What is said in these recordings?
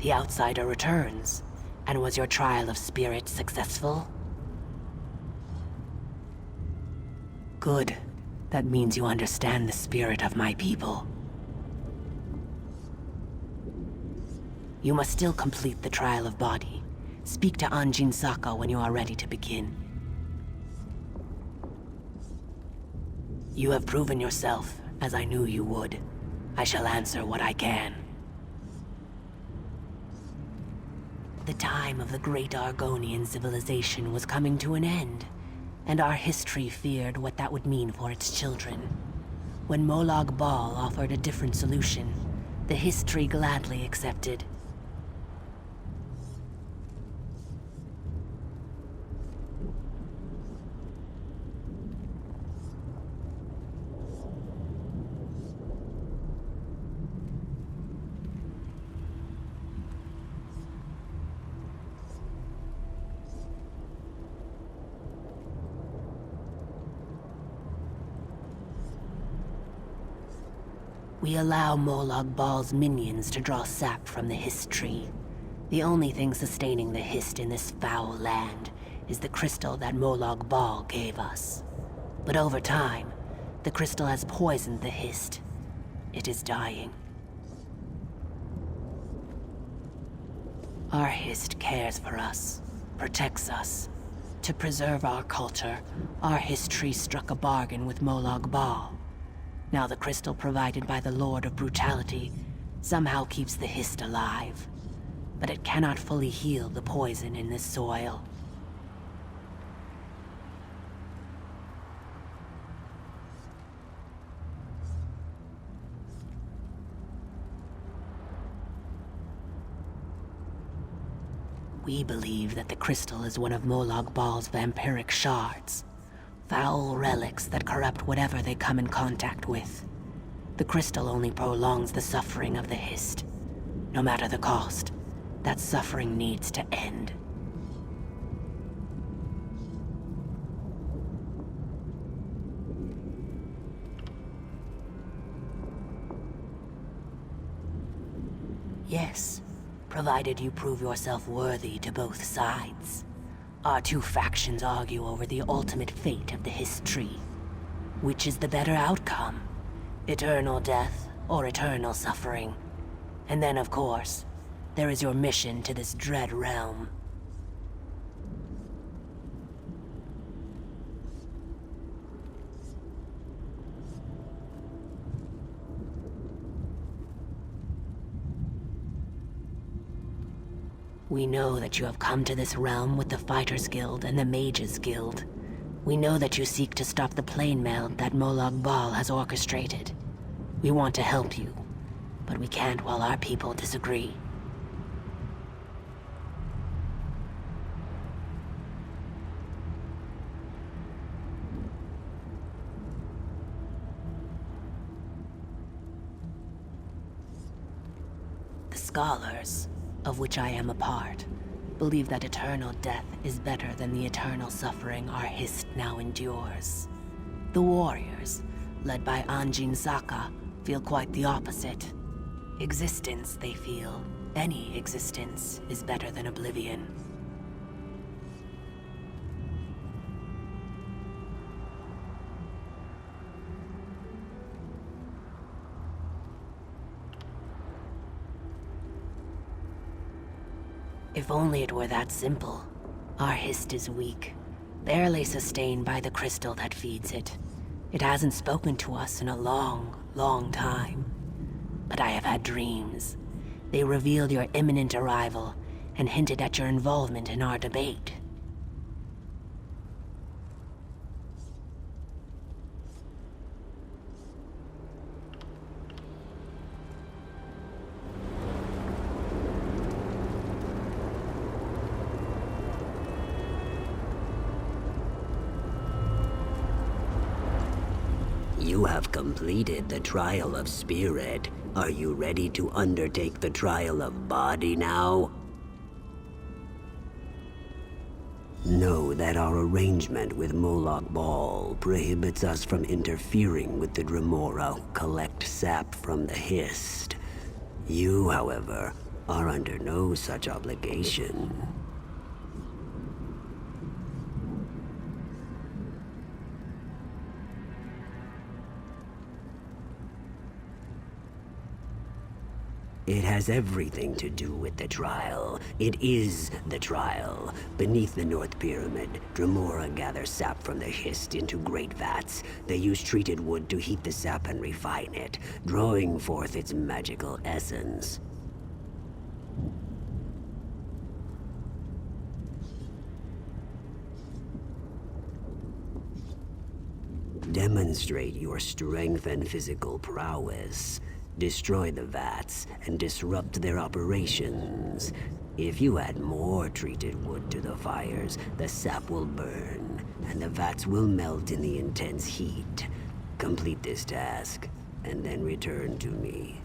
The outsider returns. And was your trial of spirit successful? Good. That means you understand the spirit of my people. You must still complete the trial of body. Speak to Anjin Saka when you are ready to begin. You have proven yourself, as I knew you would. I shall answer what I can. The time of the great Argonian civilization was coming to an end, and our history feared what that would mean for its children. When Molag Bal offered a different solution, the history gladly accepted. We allow Molag Bal's minions to draw sap from the Hist tree. The only thing sustaining the Hist in this foul land is the crystal that Molag Bal gave us. But over time, the crystal has poisoned the Hist. It is dying. Our Hist cares for us, protects us. To preserve our culture, our Hist tree struck a bargain with Molag Bal. Now the crystal provided by the Lord of Brutality somehow keeps the Hist alive. But it cannot fully heal the poison in this soil. We believe that the crystal is one of Molag Bal's vampiric shards. Foul relics that corrupt whatever they come in contact with. The crystal only prolongs the suffering of the Hist. No matter the cost, that suffering needs to end. Yes, provided you prove yourself worthy to both sides. Our two factions argue over the ultimate fate of the Hist tree. Which is the better outcome? Eternal death or eternal suffering? And then, of course, there is your mission to this dread realm. We know that you have come to this realm with the Fighters Guild and the Mages Guild. We know that you seek to stop the plane meld that Molag Bal has orchestrated. We want to help you, but we can't while our people disagree. The Scholars, of which I am a part, believe that eternal death is better than the eternal suffering our Hist now endures. The Warriors, led by Anjin Saka, feel quite the opposite. Existence, they feel, any existence, is better than oblivion. If only it were that simple. Our Hist is weak, barely sustained by the crystal that feeds it. It hasn't spoken to us in a long, long time. But I have had dreams. They revealed your imminent arrival and hinted at your involvement in our debate. You have completed the trial of spirit. Are you ready to undertake the trial of body now? Know that our arrangement with Molag Bal prohibits us from interfering with the Dremora who collect sap from the Hist. You, however, are under no such obligation. It has everything to do with the trial. It is the trial. Beneath the North Pyramid, Dremora gather sap from the Hist into great vats. They use treated wood to heat the sap and refine it, drawing forth its magical essence. Demonstrate your strength and physical prowess. Destroy the vats and disrupt their operations. If you add more treated wood to the fires, the sap will burn, and the vats will melt in the intense heat. Complete this task, and then return to me.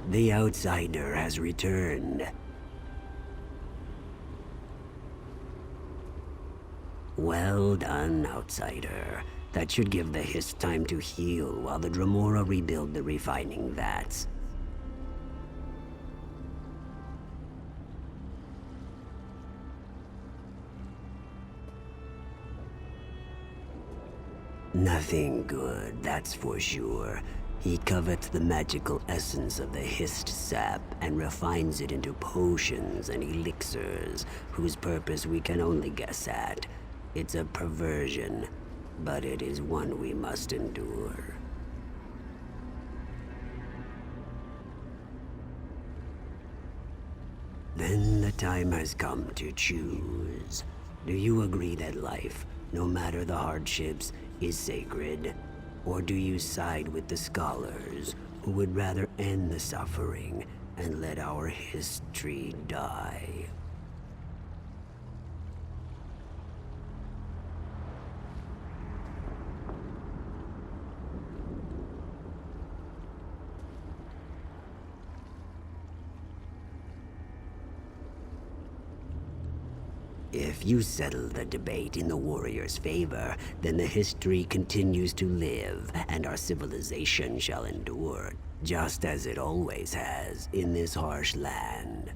The outsider has returned. Well done, outsider. That should give the Hist time to heal while the Dremora rebuild the refining vats. Nothing good, that's for sure. He covets the magical essence of the Hist sap and refines it into potions and elixirs, whose purpose we can only guess at. It's a perversion, but it is one we must endure. Then the time has come to choose. Do you agree that life, no matter the hardships, is sacred? Or do you side with the scholars, who would rather end the suffering and let our history die? If you settle the debate in the warrior's favor, then the history continues to live, and our civilization shall endure, just as it always has in this harsh land.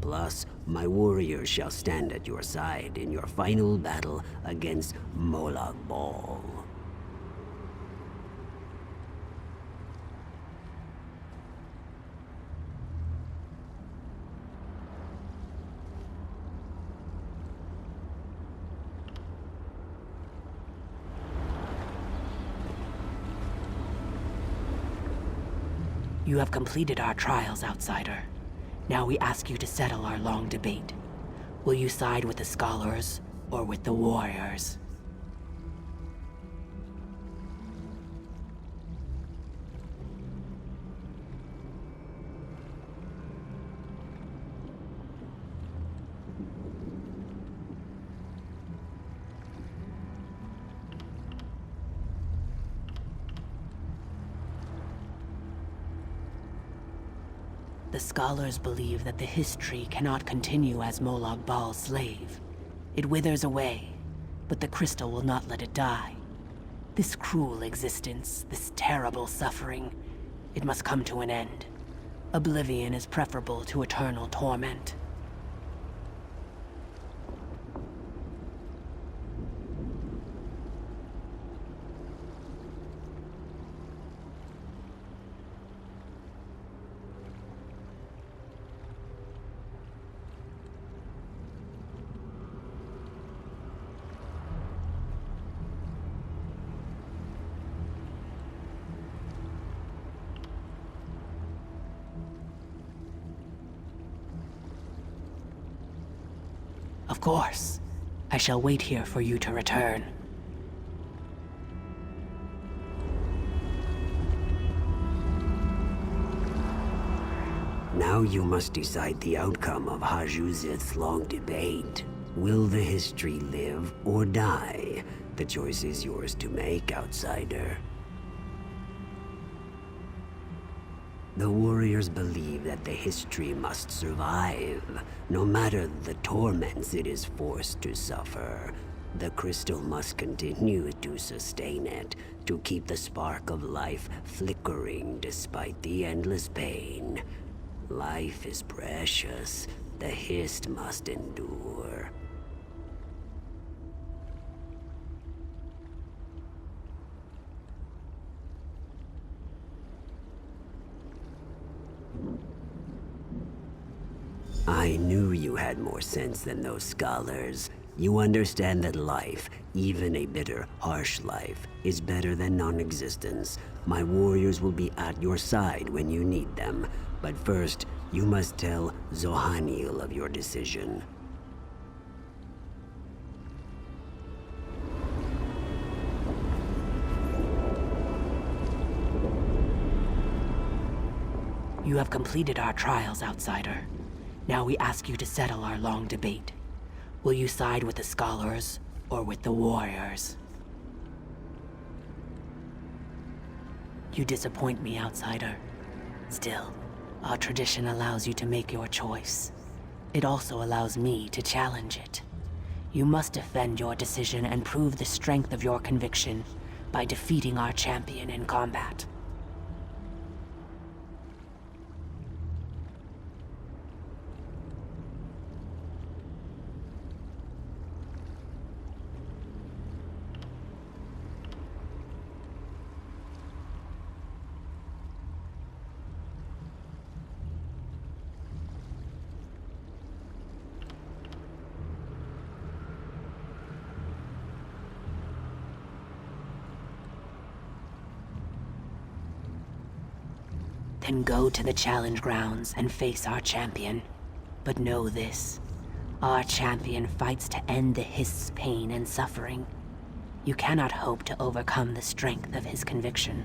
Plus, my warriors shall stand at your side in your final battle against Molag Bal. You have completed our trials, outsider. Now we ask you to settle our long debate. Will you side with the scholars or with the warriors? The scholars believe that the history cannot continue as Molag Bal's slave. It withers away, but the crystal will not let it die. This cruel existence, this terrible suffering, it must come to an end. Oblivion is preferable to eternal torment. Of course. I shall wait here for you to return. Now you must decide the outcome of Hajuzith's long debate. Will the history live or die? The choice is yours to make, outsider. The warriors believe that the history must survive, no matter the torments it is forced to suffer. The crystal must continue to sustain it, to keep the spark of life flickering despite the endless pain. Life is precious. The Hist must endure. I knew you had more sense than those scholars. You understand that life, even a bitter, harsh life, is better than non-existence. My warriors will be at your side when you need them. But first, you must tell Zohaniel of your decision. You have completed our trials, outsider. Now we ask you to settle our long debate. Will you side with the scholars or with the warriors? You disappoint me, outsider. Still, Our tradition allows you to make your choice. It also allows me to challenge it. You must defend your decision and prove the strength of your conviction by defeating our champion in combat. Then go to the challenge grounds and face our champion. But know this, our champion fights to end the Hist's pain and suffering. You cannot hope to overcome the strength of his conviction.